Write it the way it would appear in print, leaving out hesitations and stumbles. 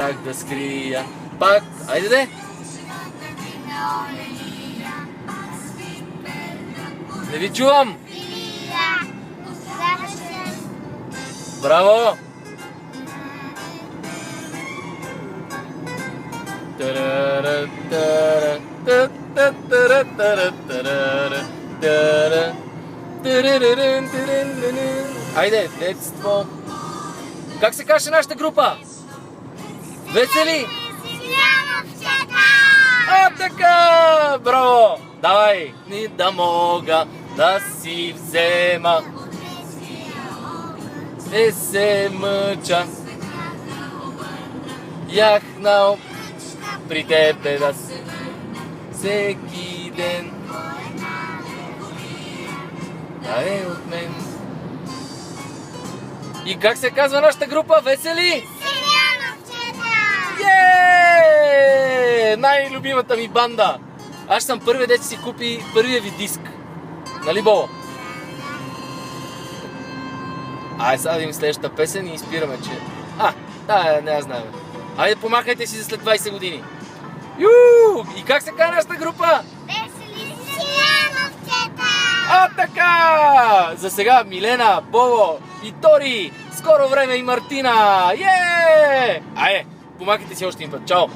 как да скрия. Пак, айде де! Не ви чувам! Браво! Айде, детство! Как се каже нашата група? Весели? А, така! Браво! Давай! Ни да мога да си взема и се мъча. Яхнал при тебе да си всеки ден. Да е от мен. И как се казва нашата група? Весели? Еее! Най-любимата ми банда! Аз съм първият, дето си купи първия ви диск. Нали, Бобо? Айде сега да видим следващата песен и спираме, че... не я знаем. Айде помахайте си за след 20 години. Ю! И как се казва нашата група? Весели Сиреновчета! А, така! За сега Милена, Бобо и Тори, скоро време и Мартина! Айде! Помахайте си още един път. Чао!